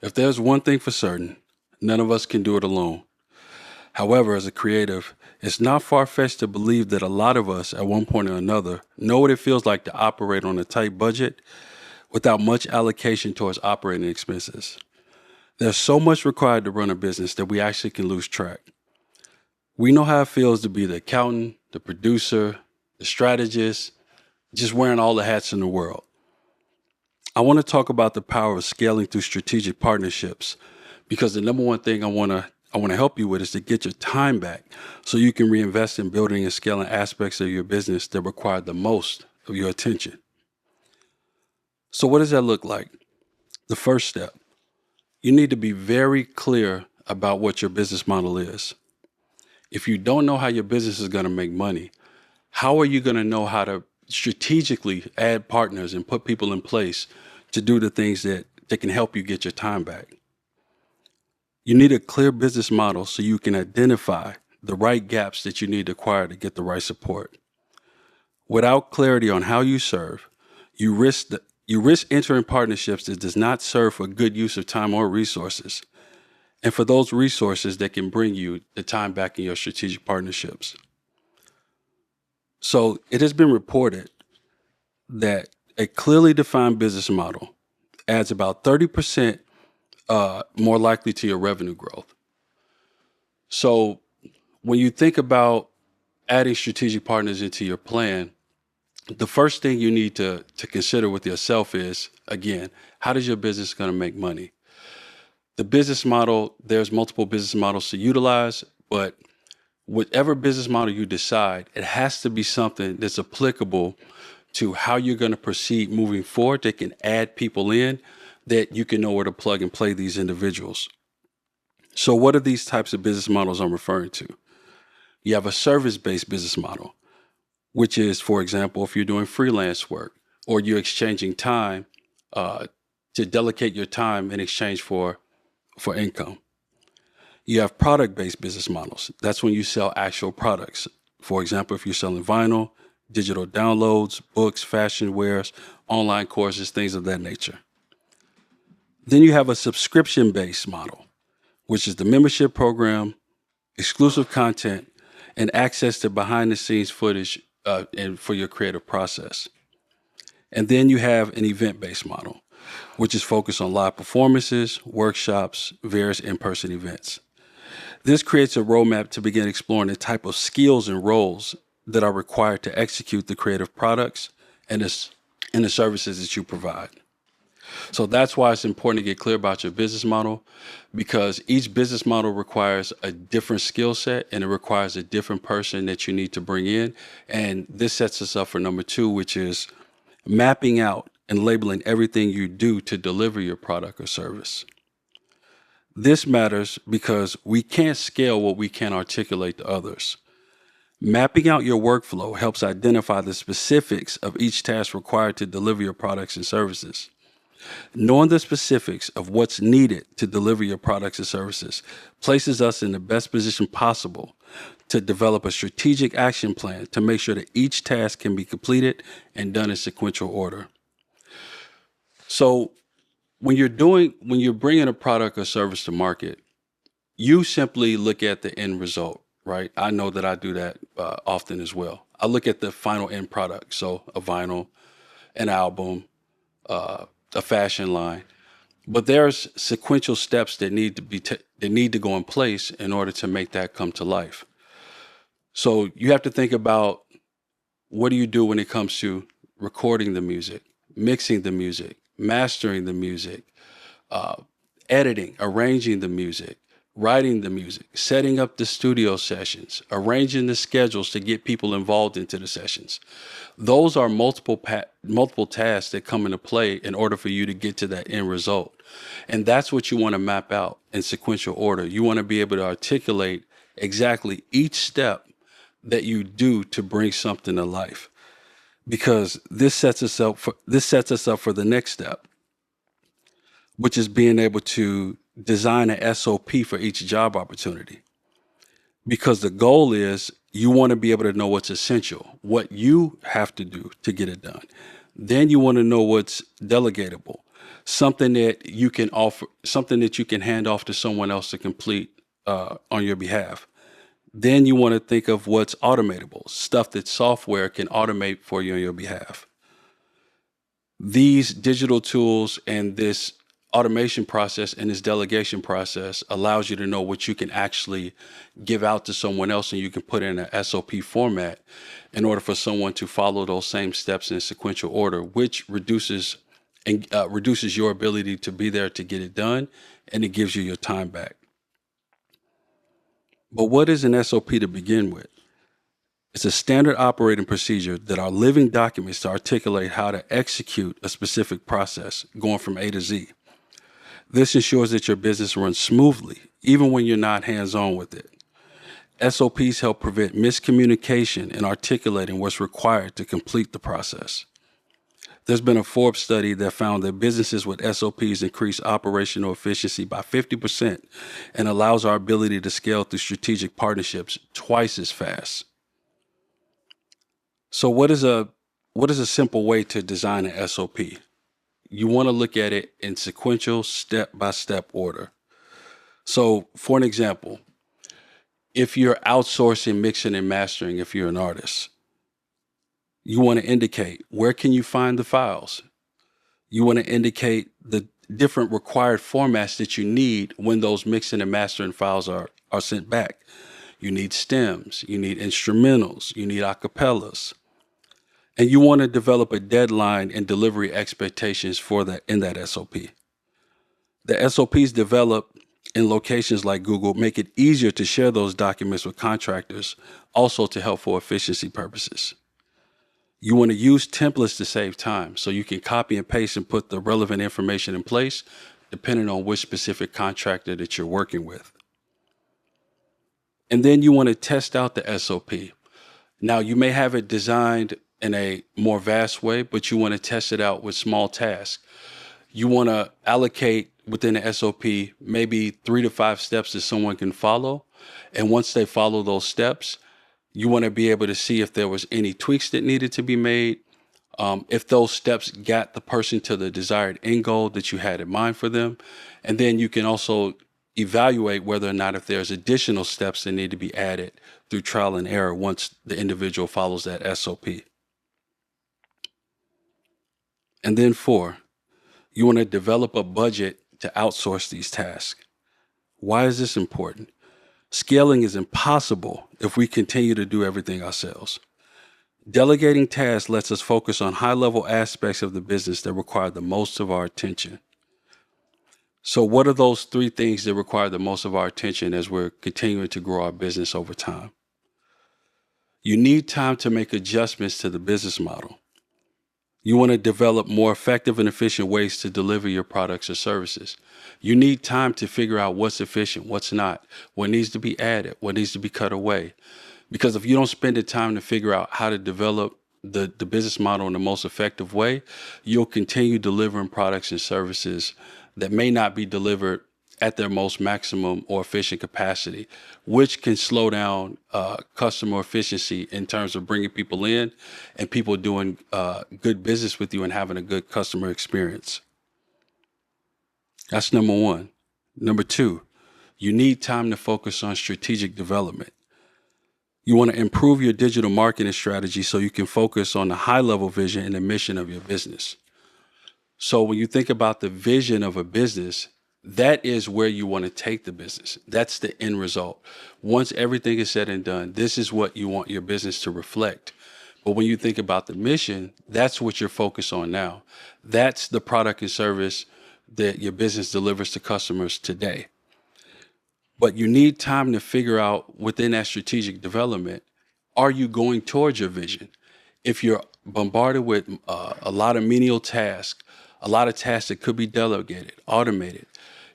If there's one thing for certain, none of us can do it alone. However, as a creative, it's not far-fetched to believe that a lot of us, at one point or another, know what it feels like to operate on a tight budget without much allocation towards operating expenses. There's so much required to run a business that we actually can lose track. We know how it feels to be the accountant, the producer, the strategist, just wearing all the hats in the world. I want to talk about the power of scaling through strategic partnerships because the number one thing I want to help you with is to get your time back so you can reinvest in building and scaling aspects of your business that require the most of your attention. So what does that look like? The first step, you need to be very clear about what your business model is. If you don't know how your business is going to make money, how are you going to know how to strategically add partners and put people in place to do the things that can help you get your time back? You need a clear business model so you can identify the right gaps that you need to acquire to get the right support. Without clarity on how you serve, you risk entering partnerships that does not serve for good use of time or resources, and for those resources that can bring you the time back in your strategic partnerships. So it has been reported that a clearly defined business model adds about 30% more likely to your revenue growth. So when you think about adding strategic partners into your plan, the first thing you need to consider with yourself is, again, how does your business going to make money? The business model, there's multiple business models to utilize, but whatever business model you decide, it has to be something that's applicable to how you're going to proceed moving forward that can add people in that you can know where to plug and play these individuals. So what are these types of business models I'm referring to? You have a service-based business model, which is, for example, if you're doing freelance work or you're exchanging time to delegate your time in exchange for income. You have product-based business models. That's when you sell actual products. For example, if you're selling vinyl, digital downloads, books, fashion wares, online courses, things of that nature. Then you have a subscription-based model, which is the membership program, exclusive content, and access to behind-the-scenes footage and for your creative process. And then you have an event-based model, which is focused on live performances, workshops, various in-person events. This creates a roadmap to begin exploring the type of skills and roles that are required to execute the creative products and the services that you provide. So that's why it's important to get clear about your business model, because each business model requires a different skill set and it requires a different person that you need to bring in. And this sets us up for number two, which is mapping out and labeling everything you do to deliver your product or service. This matters because we can't scale what we can't articulate to others. Mapping out your workflow helps identify the specifics of each task required to deliver your products and services. Knowing the specifics of what's needed to deliver your products and services places us in the best position possible to develop a strategic action plan to make sure that each task can be completed and done in sequential order. So when you're bringing a product or service to market, you simply look at the end result, right? I know that I do that often as well. I look at the final end product. So a vinyl, an album, a fashion line, but there's sequential steps that need to go in place in order to make that come to life. So you have to think about, what do you do when it comes to recording the music, mixing the music, mastering the music, editing, arranging the music, writing the music, setting up the studio sessions, arranging the schedules to get people involved into the sessions. Those are multiple tasks that come into play in order for you to get to that end result. And that's what you want to map out in sequential order. You want to be able to articulate exactly each step that you do to bring something to life, because this sets us up for the next step, which is being able to design an SOP for each job opportunity. Because the goal is, you want to be able to know what's essential, what you have to do to get it done. Then you want to know what's delegatable. something that you can offer, something that you can hand off to someone else to complete on your behalf. Then you want to think of what's automatable, stuff that software can automate for you on your behalf. These digital tools and this automation process and this delegation process allows you to know what you can actually give out to someone else, and you can put in an SOP format in order for someone to follow those same steps in sequential order, which reduces your ability to be there to get it done, and it gives you your time back. But what is an SOP to begin with? It's a standard operating procedure that are living documents to articulate how to execute a specific process going from A to Z. This ensures that your business runs smoothly, even when you're not hands-on with it. SOPs help prevent miscommunication in articulating what's required to complete the process. There's been a Forbes study that found that businesses with SOPs increase operational efficiency by 50% and allows our ability to scale through strategic partnerships twice as fast. So what is a simple way to design an SOP? You want to look at it in sequential step-by-step order. So for an example, if you're outsourcing mixing and mastering, if you're an artist, you want to indicate where can you find the files. You want to indicate the different required formats that you need when those mixing and mastering files are sent back. You need stems, you need instrumentals, you need acapellas. And you want to develop a deadline and delivery expectations for that in that SOP. The SOPs developed in locations like Google make it easier to share those documents with contractors, also to help for efficiency purposes. You want to use templates to save time, so you can copy and paste and put the relevant information in place depending on which specific contractor that you're working with. And then you want to test out the SOP. Now, you may have it designed in a more vast way, but you want to test it out with small tasks. You want to allocate within the SOP maybe 3 to 5 steps that someone can follow. And once they follow those steps, you want to be able to see if there was any tweaks that needed to be made, if those steps got the person to the desired end goal that you had in mind for them. And then you can also evaluate whether or not if there's additional steps that need to be added through trial and error once the individual follows that SOP. And then 4, you want to develop a budget to outsource these tasks. Why is this important? Scaling is impossible if we continue to do everything ourselves. Delegating tasks lets us focus on high-level aspects of the business that require the most of our attention. So what are those 3 things that require the most of our attention as we're continuing to grow our business over time? You need time to make adjustments to the business model. You want to develop more effective and efficient ways to deliver your products or services. You need time to figure out what's efficient, what's not, what needs to be added, what needs to be cut away. Because if you don't spend the time to figure out how to develop the business model in the most effective way, you'll continue delivering products and services that may not be delivered at their most maximum or efficient capacity, which can slow down customer efficiency in terms of bringing people in and people doing good business with you and having a good customer experience. That's number 1. Number 2, you need time to focus on strategic development. You want to improve your digital marketing strategy so you can focus on the high-level vision and the mission of your business. So when you think about the vision of a business, that is where you want to take the business. That's the end result. Once everything is said and done, this is what you want your business to reflect. But when you think about the mission, that's what you're focused on now. That's the product and service that your business delivers to customers today. But you need time to figure out within that strategic development, are you going towards your vision? If you're bombarded with a lot of menial tasks, a lot of tasks that could be delegated, automated,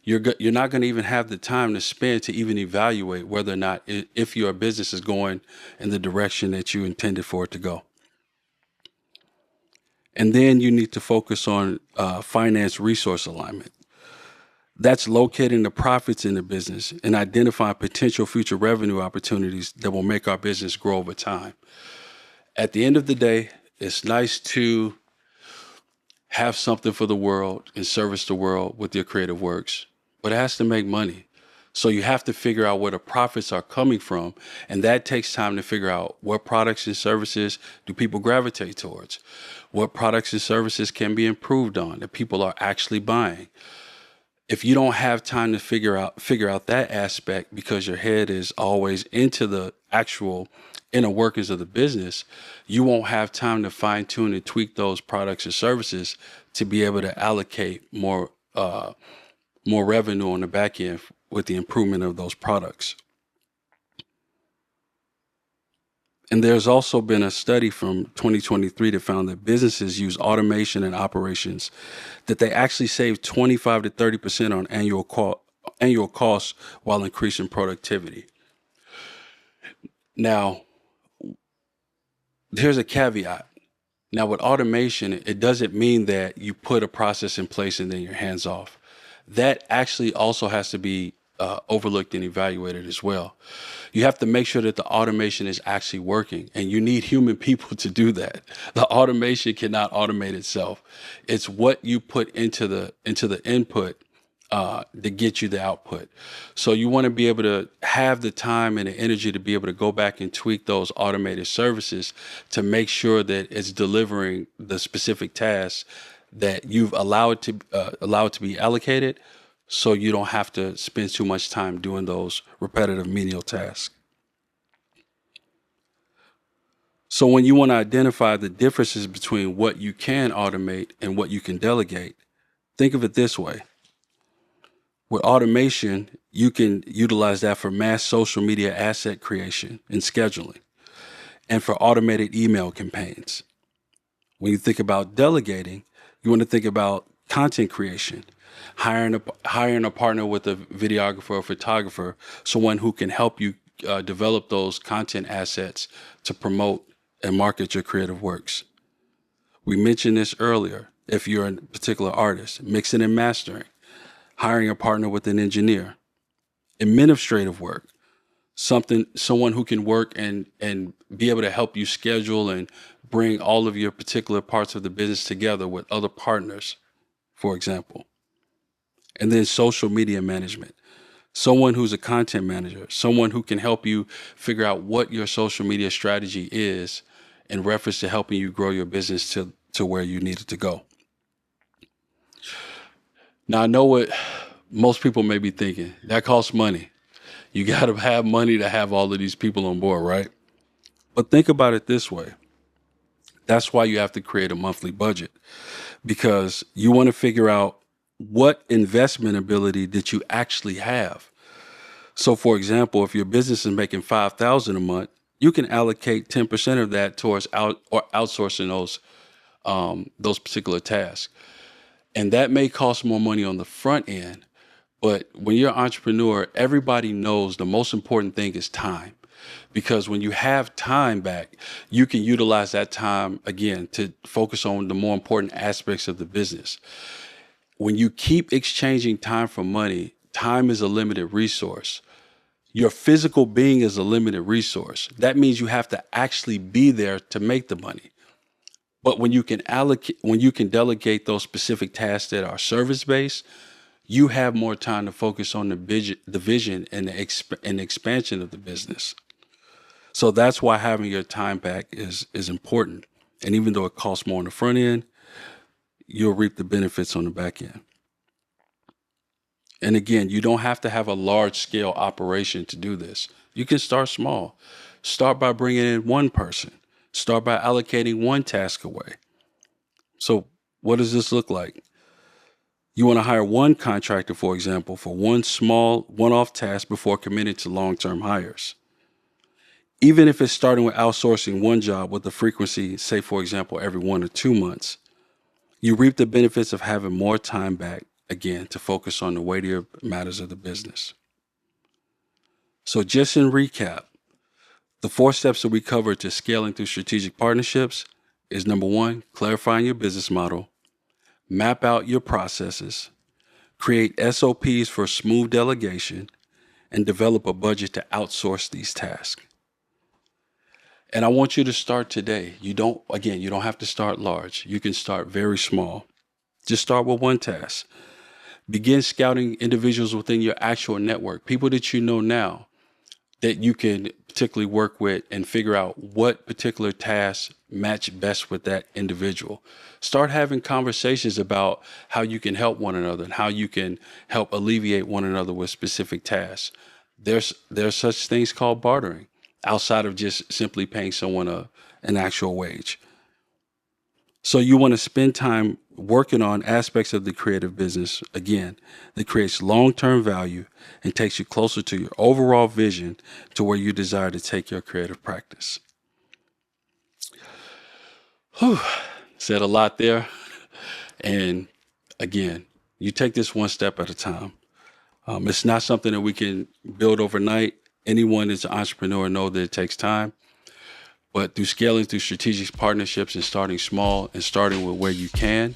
you're not going to even have the time to spend to even evaluate whether or not if your business is going in the direction that you intended for it to go. And then you need to focus on finance resource alignment. That's locating the profits in the business and identifying potential future revenue opportunities that will make our business grow over time. At the end of the day, it's nice to have something for the world and service the world with your creative works, but it has to make money. So you have to figure out where the profits are coming from, and that takes time to figure out what products and services do people gravitate towards, what products and services can be improved on that people are actually buying. If you don't have time to figure out that aspect because your head is always into the actual inner workings of the business, you won't have time to fine tune and tweak those products and services to be able to allocate more revenue on the back end with the improvement of those products. And there's also been a study from 2023 that found that businesses use automation and operations, that they actually save 25 to 30% on annual costs while increasing productivity. Now, here's a caveat. Now, with automation, it doesn't mean that you put a process in place and then you're hands off. That actually also has to be overlooked and evaluated as well. You have to make sure that the automation is actually working, and you need human people to do that. The automation cannot automate itself. It's what you put into the input to get you the output. So you want to be able to have the time and the energy to be able to go back and tweak those automated services to make sure that it's delivering the specific tasks that you've allowed to be allocated, so you don't have to spend too much time doing those repetitive menial tasks. So when you want to identify the differences between what you can automate and what you can delegate, think of it this way. With automation, you can utilize that for mass social media asset creation and scheduling, and for automated email campaigns. When you think about delegating, you want to think about content creation, hiring a partner with a videographer or photographer, someone who can help you develop those content assets to promote and market your creative works. We mentioned this earlier. If you're a particular artist, mixing and mastering, hiring a partner with an engineer, administrative work, someone who can work and be able to help you schedule and bring all of your particular parts of the business together with other partners, for example. And then social media management, someone who's a content manager, someone who can help you figure out what your social media strategy is in reference to helping you grow your business to where you need it to go. Now, I know what most people may be thinking. That costs money. You got to have money to have all of these people on board, right? But think about it this way. That's why you have to create a monthly budget, because you want to figure out what investment ability that you actually have. So, for example, if your business is making $5,000 a month, you can allocate 10% of that towards outsourcing those particular tasks. And that may cost more money on the front end, but when you're an entrepreneur, everybody knows the most important thing is time. Because when you have time back, you can utilize that time again to focus on the more important aspects of the business. When you keep exchanging time for money, time is a limited resource. Your physical being is a limited resource. That means you have to actually be there to make the money. But when you can delegate those specific tasks that are service-based, you have more time to focus on the vision and the expansion of the business. So that's why having your time back is important. And even though it costs more on the front end, you'll reap the benefits on the back end. And again, you don't have to have a large scale operation to do this. You can start small. Start by bringing in one person. Start by allocating one task away. So what does this look like? You want to hire one contractor, for example, for one small one-off task before committing to long-term hires. Even if it's starting with outsourcing one job with a frequency, say, for example, every 1 or 2 months, you reap the benefits of having more time back, again, to focus on the weightier matters of the business. So just in recap, the 4 steps that we covered to scaling through strategic partnerships is: number 1, clarifying your business model, map out your processes, create SOPs for smooth delegation, and develop a budget to outsource these tasks. And I want you to start today. You don't have to start large. You can start very small. Just start with one task. Begin scouting individuals within your actual network, people that you know now that you can particularly work with, and figure out what particular tasks match best with that individual. Start having conversations about how you can help one another and how you can help alleviate one another with specific tasks. There's such things called bartering outside of just simply paying someone an actual wage. So you want to spend time working on aspects of the creative business, again, that creates long-term value and takes you closer to your overall vision to where you desire to take your creative practice. Whew, said a lot there. And again, you take this one step at a time. It's not something that we can build overnight. Anyone that's an entrepreneur knows that it takes time. But through scaling through strategic partnerships and starting small and starting with where you can,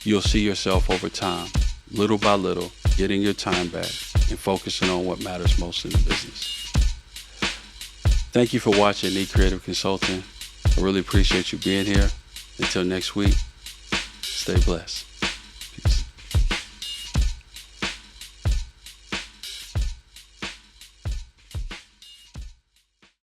you'll see yourself over time, little by little, getting your time back and focusing on what matters most in the business. Thank you for watching Neak Creative Consulting. I really appreciate you being here. Until next week, stay blessed.